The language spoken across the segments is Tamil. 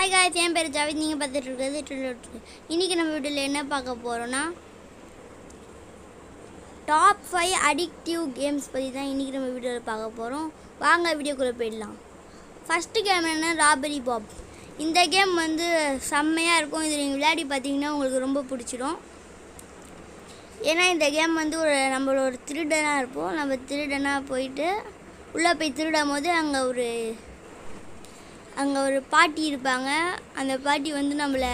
ஹாய் காய்ஸ், என் பேர் ஜாவித். நீங்கள் பார்த்துட்டு இருக்கிறது இன்றைக்கி நம்ம வீட்டில் என்ன பார்க்க போகிறோன்னா டாப் 5 அடிக்டிவ் கேம்ஸ் பற்றி தான் இன்றைக்கி நம்ம வீடியோவில் பார்க்க போகிறோம். வாங்க வீடியோக்குள்ளே போயிடலாம். ஃபஸ்ட்டு கேம் என்ன, ராபரி பாப். இந்த கேம் வந்து செம்மையாக இருக்கும். இது நீங்கள் விளையாடி பார்த்தீங்கன்னா உங்களுக்கு ரொம்ப பிடிச்சிடும். ஏன்னா இந்த கேம் வந்து நம்மளோட திருடனாக இருப்போம். நம்ம திருடனாக போயிட்டு உள்ளே போய் திருடும் போது அங்கே ஒரு பாட்டி இருப்பாங்க. அந்த பாட்டி வந்து நம்மளை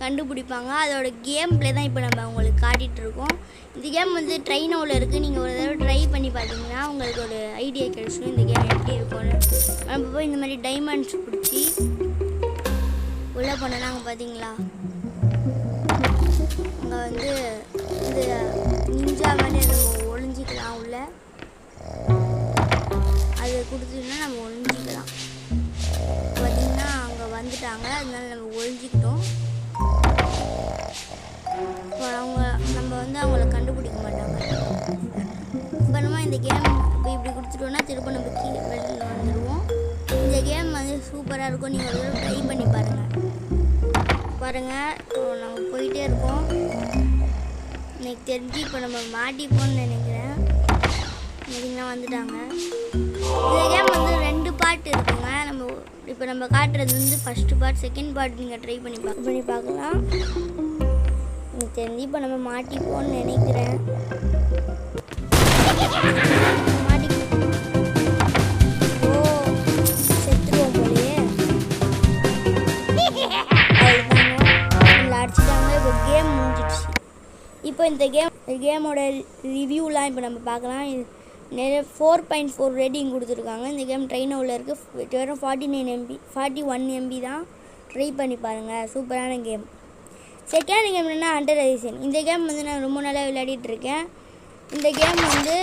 கண்டுபிடிப்பாங்க. அதோட கேம் ப்ளே தான் இப்போ நம்ம உங்களுக்கு காட்டிகிட்ருக்கோம். இந்த கேம் வந்து ட்ரைனோவில் இருக்குது. நீங்கள் ஒரு தடவை ட்ரை பண்ணி பார்த்தீங்கன்னா உங்களுக்கு ஒரு ஐடியா கிடைச்சிடும் இந்த கேம் எப்படி இருக்கும்னு. நம்ம போய் இந்த மாதிரி டைமண்ட்ஸ் பிடிச்சி உள்ளே போனோன்னா அங்கே பார்த்தீங்களா, அங்கே வந்து இந்த நிஞ்சா மாதிரி நம்ம ஒளிஞ்சிக்கலாம். உள்ள அது கொடுத்தோன்னா நம்ம ஒளிஞ்சிக்கலாம். பார்த்தீங்கன்னா அங்கே வந்துட்டாங்க, அதனால நம்ம ஒழிஞ்சிக்கிட்டோம். நம்ம வந்து அவங்கள கண்டுபிடிக்க மாட்டாங்க. இப்போ நம்ம இந்த கேம் இப்படி கொடுத்துட்டோன்னா திரும்ப நம்ம கீழே வெளியில் வந்துடுவோம். இந்த கேம் வந்து சூப்பராக இருக்கும். நீங்கள் ஒரு ட்ரை பண்ணி பாருங்கள். இப்போ நம்ம போயிட்டே இருக்கோம். எனக்கு தெரிஞ்சு இப்போ நம்ம மாட்டிப்போன்னு நினைக்கிறேன். பார்த்தீங்கன்னா வந்துட்டாங்க. இந்த கேம் வந்து 2 பார்ட் இருக்குங்க. இப்போ நம்ம காட்டுறது வந்து ஃபஸ்ட்டு பார்ட். செகண்ட் பார்ட் நீங்கள் ட்ரை பண்ணி பார்க்கலாம். எனக்கு தெரிஞ்சு இப்போ நம்ம மாட்டிப்போன்னு நினைக்கிறேன். செத்துருவோம் போலயே. நம்மளை அடிச்சுட்டாங்க. இப்போ கேம் முடிஞ்சிடுச்சு. இப்போ இந்த கேமோட ரிவ்யூலாம் இப்போ நம்ம பார்க்கலாம். நிறைய 4.4 ரேட்டிங் கொடுத்துருக்காங்க. இந்த கேம் ட்ரைனோவில் இருக்குது. வெறும் 41 MB தான். ட்ரை பண்ணி பாருங்கள், சூப்பரான கேம். செகண்ட் கேம் என்னென்னா அண்டர் ரைசன். இந்த கேம் வந்து நான் ரொம்ப நாளாக விளையாடிட்டுருக்கேன். இந்த கேம் வந்து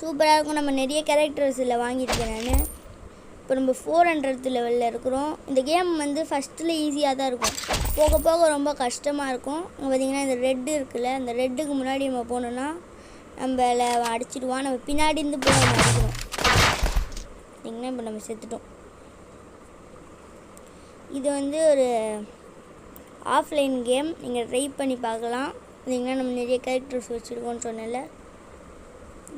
சூப்பராக இருக்கும். நம்ம நிறைய கேரக்டர்ஸில் வாங்கியிருக்கேன் நான். இப்போ நம்ம 400 லெவலில் இருக்கிறோம். இந்த கேம் வந்து ஃபஸ்ட்டில் ஈஸியாக தான் இருக்கும். போக போக ரொம்ப கஷ்டமாக இருக்கும். பார்த்திங்கன்னா இந்த ரெட்டு இருக்குல்ல, அந்த ரெட்டுக்கு முன்னாடி நம்ம போனோன்னா நம்மளை அடிச்சிடுவான். நம்ம பின்னாடி இருந்து போய் நம்ம அடிக்கணும். பார்த்திங்கன்னா இப்போ நம்ம செத்துட்டோம். இது வந்து ஒரு ஆஃப்லைன் கேம். நீங்கள் ட்ரை பண்ணி பார்க்கலாம். பார்த்திங்கன்னா நம்ம நிறைய கேரக்டர்ஸ் வச்சுருக்கோன்னு சொன்னல.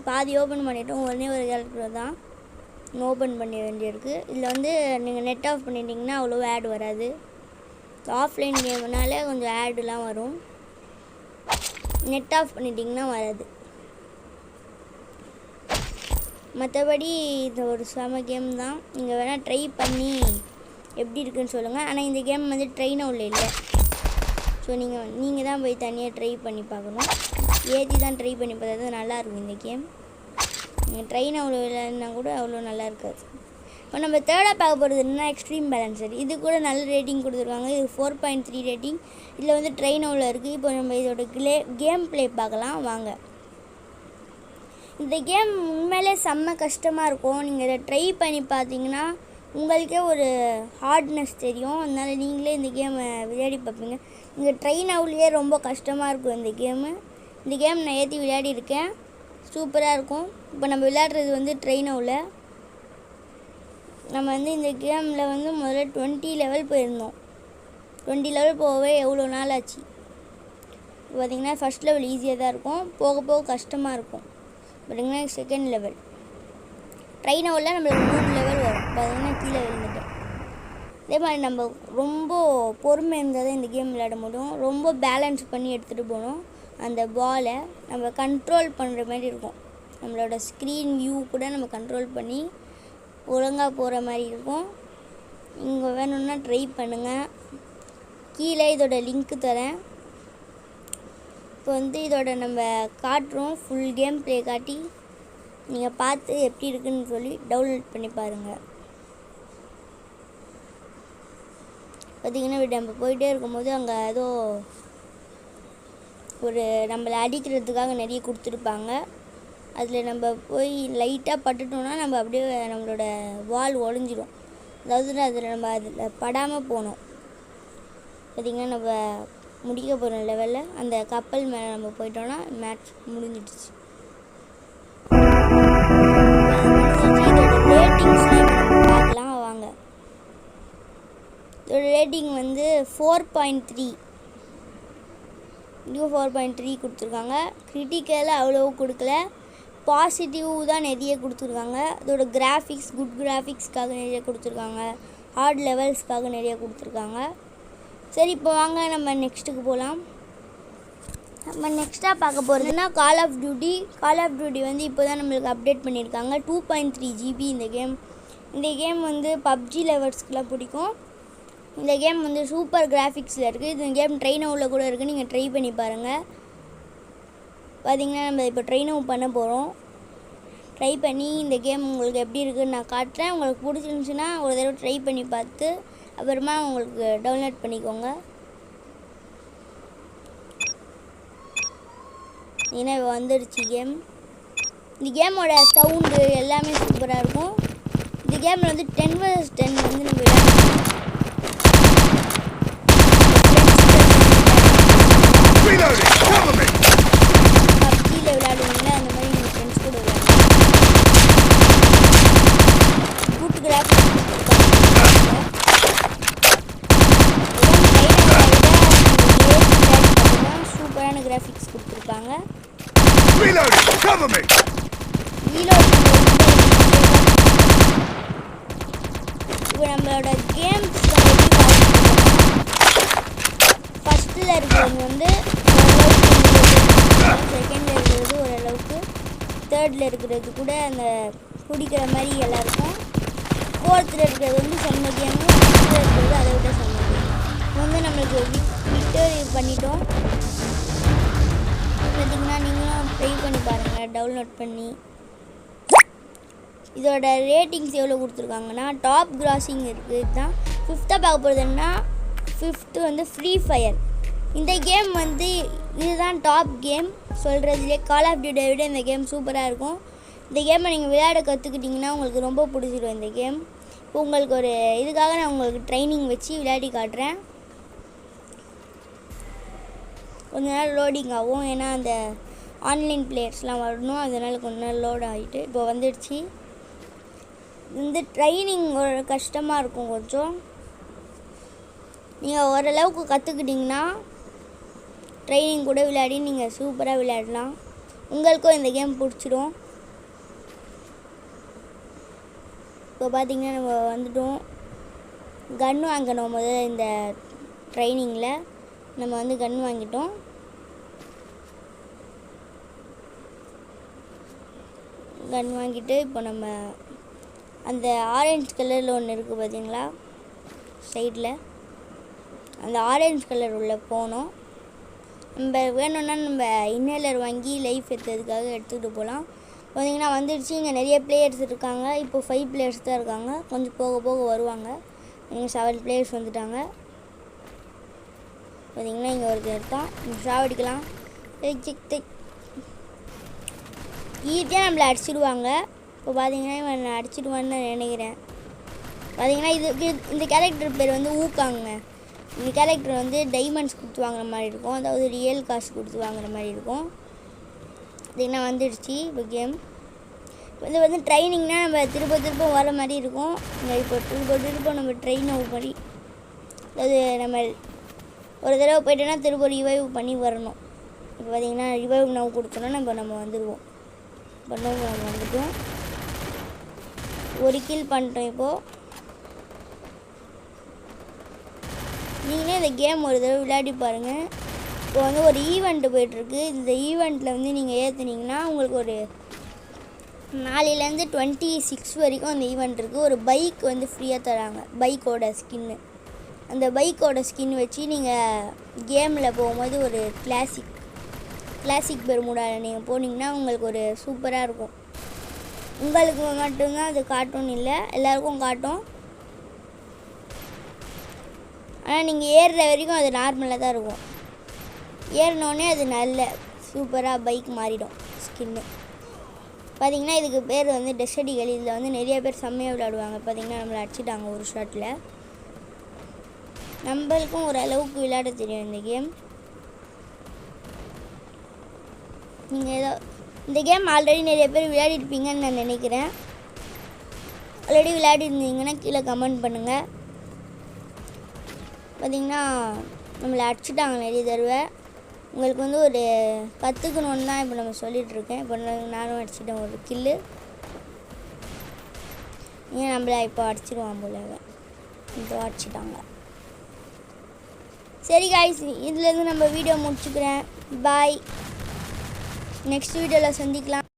பாதி ஓப்பன் பண்ணிட்டோம். உடனே ஒரு கேரக்டர் தான் ஓப்பன் பண்ண வேண்டியிருக்கு. இதில் வந்து நீங்கள் நெட் ஆஃப் பண்ணிட்டீங்கன்னா அவ்வளோ ஆட் வராது. ஆஃப்லைன் கேம்னால கொஞ்சம் ஆடுலாம் வரும். நெட் ஆஃப் பண்ணிட்டிங்கன்னா வராது. மற்றபடி இது ஒரு செம கேம் தான். நீங்கள் வேணால் ட்ரை பண்ணி எப்படி இருக்குன்னு சொல்லுங்கள். ஆனால் இந்த கேம் வந்து ட்ரைனோவில் இல்லை. ஸோ நீங்கள் தான் போய் தனியாக ட்ரை பண்ணி பார்க்கணும். ஏற்றி தான் ட்ரை பண்ணி பார்த்தா தான் நல்லாயிருக்கும் இந்த கேம். நீங்கள் ட்ரைனோவில் இல்லைன்னா கூட அவ்வளோ நல்லா இருக்காது. இப்போ நம்ம தேர்டாக பார்க்க போகிறது என்னன்னா எக்ஸ்ட்ரீம் பேலன்சர். இது கூட நல்ல ரேட்டிங் கொடுத்துருக்காங்க. இது 4.3 ரேட்டிங். இதில் வந்து ட்ரைனோவில் இருக்குது. இப்போ நம்ம இதோட கேம் ப்ளே பார்க்கலாம் வாங்க. இந்த கேம் உண்மையிலே செம்ம கஷ்டமாக இருக்கும். நீங்கள் இதை ட்ரை பண்ணி பார்த்தீங்கன்னா உங்களுக்கே ஒரு ஹார்ட்னஸ் தெரியும். அதனால் நீங்களே இந்த கேமை விளையாடி பார்ப்பீங்க. நீங்கள் ட்ரைனோவிலேயே ரொம்ப கஷ்டமாக இருக்கும் இந்த கேமு. இந்த கேம் நான் ஏற்றி விளையாடிருக்கேன். சூப்பராக இருக்கும். இப்போ நம்ம விளையாடுறது வந்து ட்ரைனோவில். நம்ம வந்து இந்த கேமில் வந்து முதல்ல 20 லெவல் போயிருந்தோம். 20 லெவல் போகவே எவ்வளோ நாள் ஆச்சு. பார்த்திங்கன்னா ஃபஸ்ட் லெவல் ஈஸியாக தான் இருக்கும். போக போக கஷ்டமாக இருக்கும். பார்த்திங்கன்னா செகண்ட் லெவல் ட்ரைனோவில் நம்மளுக்கு 3 லெவல் வரும். பார்த்திங்கன்னா கீழே விழுந்துட்டேன். அதே மாதிரி நம்ம ரொம்ப பொறுமை இருந்தால் தான் இந்த கேம் விளையாட முடியும். ரொம்ப பேலன்ஸ் பண்ணி எடுத்துகிட்டு போகணும். அந்த பாலை நம்ம கண்ட்ரோல் பண்ணுற மாதிரி இருக்கும். நம்மளோட ஸ்க்ரீன் வியூ கூட நம்ம கண்ட்ரோல் பண்ணி ஒழுங்காக போகிற மாதிரி இருக்கும். இங்கே வேணும்னா ட்ரை பண்ணுங்கள். கீழே இதோட லிங்க்கு தரேன். இப்போ வந்து இதோட நம்ம காட்டுறோம். ஃபுல் கேம் ப்ளே காட்டி நீங்கள் பார்த்து எப்படி இருக்குன்னு சொல்லி டவுன்லோட் பண்ணி பாருங்கள். பார்த்திங்கன்னா நம்ம போயிட்டே இருக்கும்போது அங்கே ஏதோ நம்மளை அடிக்கிறதுக்காக நிறைய கொடுத்துருப்பாங்க. அதில் நம்ம போய் லைட்டாக பட்டுட்டோம்னா நம்ம அப்படியே நம்மளோட வால் உடஞ்சிடும். அதாவது அதில் படாமல் போகணும். பார்த்திங்கன்னா நம்ம முடிக்க போகிற லெவலில் அந்த கப்பல் மேலே நம்ம போயிட்டோன்னா மேட்ச் முடிஞ்சிடுச்சு. ரேட்டிங்ஸ்லாம் பார்க்கலாம் வாங்க. இதோட ரேட்டிங் வந்து 4.3. இதுவும் 4.3 கொடுத்துருக்காங்க. கிரிட்டிக்கலில் அவ்வளோ கொடுக்கல, பாசிட்டிவ் தான் நிறைய கொடுத்துருக்காங்க. அதோட கிராஃபிக்ஸ் குட் கிராஃபிக்ஸ்க்காக நிறைய கொடுத்துருக்காங்க, ஹார்ட் லெவல்ஸ்க்காக நிறைய கொடுத்துருக்காங்க. சரி, இப்போ வாங்க நம்ம நெக்ஸ்ட்டுக்கு போகலாம். நம்ம நெக்ஸ்ட்டாக பார்க்க போகிறதுனா கால் ஆஃப் டியூட்டி வந்து இப்போ தான் நம்மளுக்கு அப்டேட் பண்ணியிருக்காங்க. 2.3 GB இந்த கேம் வந்து பப்ஜி லெவர்ஸ்க்குலாம் பிடிக்கும். இந்த கேம் வந்து சூப்பர் கிராஃபிக்ஸில் இருக்குது. இந்த கேம் ட்ரெயின் அவுட்டில் கூட இருக்குது, நீங்கள் ட்ரை பண்ணி பாருங்கள். பார்த்திங்கன்னா நம்ம இப்போ ட்ரெயின் அவுட் பண்ண போகிறோம். ட்ரை பண்ணி இந்த கேம் உங்களுக்கு எப்படி இருக்குதுன்னு நான் காட்டுறேன். உங்களுக்கு பிடிச்சிருந்துச்சுன்னா ஒரு தடவை ட்ரை பண்ணி பார்த்து அப்புறமா உங்களுக்கு டவுன்லோட் பண்ணிக்கோங்க. ஏன்னா வந்துடுச்சு கேம். இந்த கேமோட சவுண்டு எல்லாமே சூப்பராக இருக்கும். இந்த கேமில் வந்து 10 vs 10 வந்து நம்ம பப்ஜியில் விளையாடுவீங்களா, அந்த மாதிரி நீங்கள் ஃப்ரெண்ட்ஸ் கூட விளையாடுங்க. குட் கிராஃபிக்ஸ் சூப்பரான கிராஃபிக்ஸ் கொடுத்துருக்காங்க. இப்போ நம்மளோட கேம்ஸ் ஃபஸ்ட்டில் இருக்கிறது வந்து ஓரளவுக்கு, செகண்டில் இருக்கிறது ஓரளவுக்கு, தேர்டில் இருக்கிறது கூட அந்த பிடிக்கிற மாதிரி எல்லாம் இருக்கும். ஃபோர்த்தில் இருக்கிறது வந்து செம்ம கேமு, ஃபிஃப்த்தில் இருக்கிறது அதை விட செம்ம கேம். வந்து நம்மளுக்கு விக்டரி பண்ணிட்டோம். பார்த்திங்கன்னா நீங்களும் ட்ரை பண்ணி பாருங்கள் டவுன்லோட் பண்ணி. இதோட ரேட்டிங்ஸ் எவ்வளோ கொடுத்துருக்காங்கன்னா டாப் கிராசிங் இருக்குது. இதுதான் 5th பார்க்க போகிறதுன்னா 5th வந்து ஃப்ரீ ஃபயர். இந்த கேம் வந்து இதுதான் டாப் கேம் சொல்கிறதுலே. கால் ஆஃப் டியூட்டியை விட இந்த கேம் சூப்பராக இருக்கும். இந்த கேமை நீங்கள் விளையாட கற்றுக்கிட்டிங்கன்னா உங்களுக்கு ரொம்ப பிடிச்சிடும் இந்த கேம். இப்போ உங்களுக்கு ஒரு இதுக்காக நான் உங்களுக்கு ட்ரைனிங் வச்சு விளையாடி காட்டுறேன். கொஞ்ச நேரம் லோடிங் ஆகும், ஏன்னா அந்த ஆன்லைன் பிளேயர்ஸ்லாம் வரணும், அதனால் கொஞ்ச நேரம் லோட் ஆகிட்டு இப்போ வந்துடுச்சு. இந்த ட்ரைனிங் ஒரு கஷ்டமாக இருக்கும் கொஞ்சம். நீங்கள் ஓரளவுக்கு கற்றுக்கிட்டிங்கன்னா ட்ரைனிங் கூட விளையாடி நீங்கள் சூப்பராக விளையாடலாம். உங்களுக்கும் இந்த கேம் பிடிச்சிடும். இப்போ பார்த்திங்கன்னா நம்ம வந்துட்டோம். கன் வாங்கணும் முதல்ல. இந்த ட்ரைனிங்கில் நம்ம வந்து கன் வாங்கிட்டோம். கன் வாங்கிட்டு இப்போ நம்ம அந்த ஆரஞ்சு கலரில் ஒன்று இருக்குது பார்த்தீங்களா சைடில், அந்த ஆரஞ்சு கலர் உள்ளே போனோம். நம்ம வேணும்னா நம்ம இன்னேலர் வாங்கி லைஃப் ஏற்றுறதுக்காக எடுத்துக்கிட்டு போகலாம். பார்த்திங்கன்னா வந்துடுச்சு. இங்கே நிறைய பிளேயர்ஸ் இருக்காங்க. இப்போ 5 பிளேயர்ஸ் தான் இருக்காங்க. கொஞ்சம் போக போக வருவாங்க. இங்கே 7 பிளேயர்ஸ் வந்துட்டாங்க. பார்த்திங்கன்னா இங்கே ஒருத்தர் இருக்கான். சாவடிக்கலாம். ஈஸியாக நம்மளை அடிச்சிடுவாங்க. இப்போ பார்த்திங்கன்னா இவன் அடிச்சிடுவான்னு நினைக்கிறேன். பார்த்திங்கன்னா இந்த கேரக்டர் பேர் வந்து ஊக்காங்க. இந்த கேரக்டர் வந்து டைமண்ட்ஸ் கொடுத்து வாங்குற மாதிரி இருக்கும், அதாவது ரியல் காசு கொடுத்து வாங்குற மாதிரி இருக்கும். பார்த்திங்கன்னா வந்துடுச்சு இப்போ கேம். இது வந்து ட்ரைனிங்னால் நம்ம திரும்ப வர மாதிரி இருக்கும். இந்த இப்போ திரும்ப நம்ம ட்ரெயின் அவுட் பண்ணி, அதாவது நம்ம ஒரு தடவை போய்ட்டோன்னா திரும்ப ரிவைவ் பண்ணி வரணும். இப்போ பார்த்திங்கன்னா ரிவைவ் நவ் கொடுத்தோன்னா நம்ம வந்துடுவோம். இப்போ நம்ம வந்துட்டோம். ஒரு கில் பண்ணிட்டோம். இப்போது நீங்களே இந்த கேம் ஒரு தடவை விளையாடி பாருங்கள். இப்போ வந்து ஒரு ஈவெண்ட்டு போய்ட்டுருக்கு. இந்த ஈவெண்ட்டில் வந்து நீங்கள் ஏற்றுனீங்கன்னா உங்களுக்கு ஒரு 4லேருந்து 26 வரைக்கும் அந்த ஈவெண்ட் இருக்குது. ஒரு பைக் வந்து ஃப்ரீயாக தராங்க, பைக்கோட ஸ்கின்னு. அந்த பைக்கோட ஸ்கின் வச்சு நீங்கள் கேமில் போகும்போது ஒரு கிளாசிக் பெர்முடாவில் நீங்கள் போனீங்கன்னா உங்களுக்கு ஒரு சூப்பராக இருக்கும். உங்களுக்கு மட்டும்தான் அது காட்டும் இல்லை, எல்லாருக்கும் காட்டும். ஆனால் நீங்கள் ஏறுற வரைக்கும் அது நார்மலாக தான் இருக்கும். ஏறினோடனே அது நல்ல சூப்பராக பைக் மாறிடும் ஸ்கின்னு. பார்த்திங்கன்னா இதுக்கு பேர் வந்து டெஸ்டடிகள். இதில் வந்து நிறைய பேர் செம்மையாக விளையாடுவாங்க. பார்த்திங்கன்னா நம்மளை அடிச்சிட்டாங்க ஒரு ஷாட்டில். நம்மளுக்கும் ஓரளவுக்கு விளையாட தெரியும் இந்த கேம். நீங்கள் இந்த கேம் ஆல்ரெடி நிறைய பேர் விளையாடிருப்பீங்கன்னு நான் நினைக்கிறேன். ஆல்ரெடி விளையாடிருந்தீங்கன்னா கீழே கமெண்ட் பண்ணுங்கள். பார்த்திங்கன்னா நம்மளை அடிச்சுட்டாங்க நிறைய தடவை. உங்களுக்கு வந்து ஒரு கற்றுக்கணுன்னு தான் இப்போ நம்ம சொல்லிகிட்ருக்கேன். இப்போ நானும் அடிச்சிட்டேன் ஒரு கில்லு. ஏன் நம்மளை இப்போ அடிச்சிடுவான் போல, இப்போ அடிச்சிட்டாங்க. சரி காய்ஸ், இதுலேருந்து நம்ம வீடியோ முடிச்சுக்கிறேன். பாய், நெக்ஸ்ட் வீடியோவில் சந்திக்கலாம்.